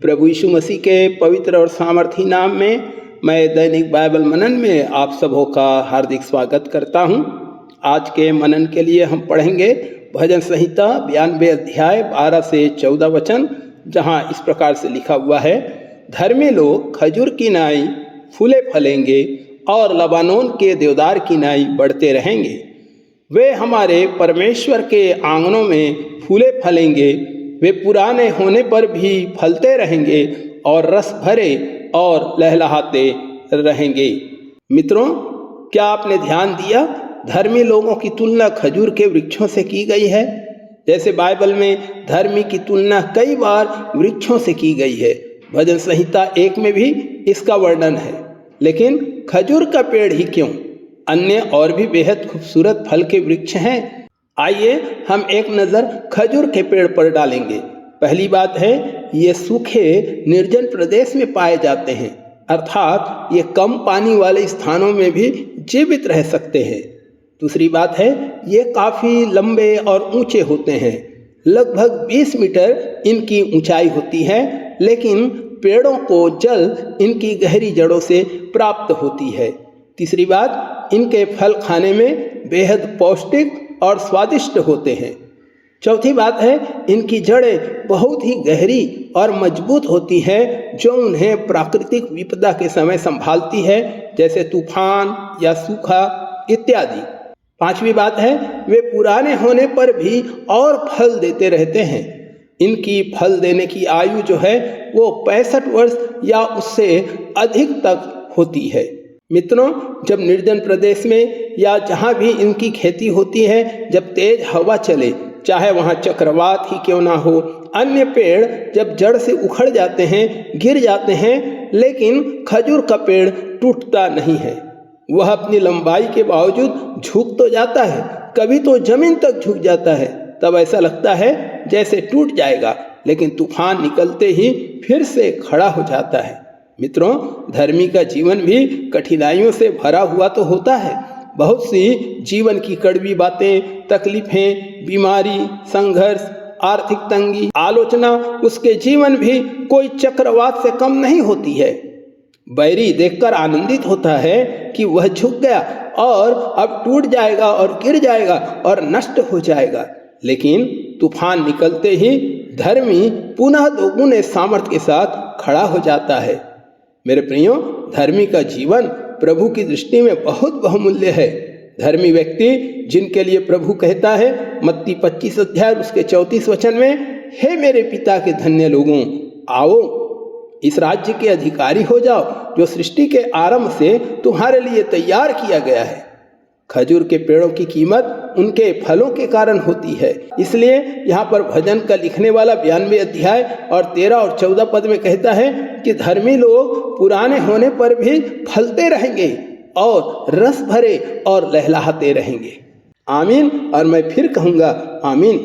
प्रभु यीशु मसीह के पवित्र और सामर्थी नाम में मैं दैनिक बाइबल मनन में आप सबों का हार्दिक स्वागत करता हूं। आज के मनन के लिए हम पढ़ेंगे भजन संहिता 92 अध्याय 12 से 14 वचन, जहां इस प्रकार से लिखा हुआ है। धर्मी लोग खजूर की नाई फूले फलेंगे और लबानोन के देवदार की नाई बढ़ते रहेंगे। वे हमारे परमेश्वर के आंगनों में फूले फलेंगे, वे पुराने होने पर भी फलते रहेंगे और रस भरे और लहलहाते रहेंगे। मित्रों, क्या आपने ध्यान दिया, धर्मी लोगों की तुलना खजूर के वृक्षों से की गई है। जैसे बाइबल में धर्मी की तुलना कई बार वृक्षों से की गई है। भजन संहिता 1 में भी इसका वर्णन है। लेकिन खजूर का पेड़ ही क्यों? अन्य और भी बेहद खूबसूरत फल के वृक्ष हैं। आइए हम एक नज़र खजूर के पेड़ पर डालेंगे। पहली बात है, ये सूखे निर्जन प्रदेश में पाए जाते हैं, अर्थात ये कम पानी वाले स्थानों में भी जीवित रह सकते हैं। दूसरी बात है, ये काफ़ी लंबे और ऊंचे होते हैं। लगभग 20 मीटर इनकी ऊंचाई होती है, लेकिन पेड़ों को जल इनकी गहरी जड़ों से प्राप्त होती है। तीसरी बात, इनके फल खाने में बेहद पौष्टिक और स्वादिष्ट होते हैं। चौथी बात है, इनकी जड़ें बहुत ही गहरी और मजबूत होती हैं, जो उन्हें प्राकृतिक विपदा के समय संभालती है, जैसे तूफान या सूखा इत्यादि। पांचवी बात है, वे पुराने होने पर भी और फल देते रहते हैं। इनकी फल देने की आयु जो है वो 65 वर्ष या उससे अधिक तक होती है। मित्रों, जब निर्जन प्रदेश में या जहाँ भी इनकी खेती होती है, जब तेज हवा चले, चाहे वहाँ चक्रवात ही क्यों ना हो, अन्य पेड़ जब जड़ से उखड़ जाते हैं, गिर जाते हैं, लेकिन खजूर का पेड़ टूटता नहीं है। वह अपनी लंबाई के बावजूद झुक तो जाता है, कभी तो जमीन तक झुक जाता है। तब ऐसा लगता है जैसे टूट जाएगा, लेकिन तूफान निकलते ही फिर से खड़ा हो जाता है। मित्रों, धर्मी का जीवन भी कठिनाइयों से भरा हुआ तो होता है। बहुत सी जीवन की कड़वी बातें, तकलीफें, बीमारी, संघर्ष, आर्थिक तंगी, आलोचना उसके जीवन भी कोई चक्रवात से कम नहीं होती है। बैरी देखकर आनंदित होता है कि वह झुक गया और अब टूट जाएगा और गिर जाएगा और नष्ट हो जाएगा, लेकिन तूफान निकलते ही धर्मी पुनः दोगुने सामर्थ्य के साथ खड़ा हो जाता है। मेरे प्रियो, धर्मी का जीवन प्रभु की दृष्टि में बहुत बहुमूल्य है। धर्मी व्यक्ति जिनके लिए प्रभु कहता है मत्ती 25 अध्याय उसके 34 वचन में, हे मेरे पिता के धन्य लोगों, आओ इस राज्य के अधिकारी हो जाओ जो सृष्टि के आरंभ से तुम्हारे लिए तैयार किया गया है। खजूर के पेड़ों की कीमत उनके फलों के कारण होती है। इसलिए यहाँ पर भजन का लिखने वाला 92 अध्याय और 13 और 14 पद में कहता है कि धर्मी लोग पुराने होने पर भी फलते रहेंगे और रस भरे और लहलहाते रहेंगे। आमीन। और मैं फिर कहूँगा आमीन।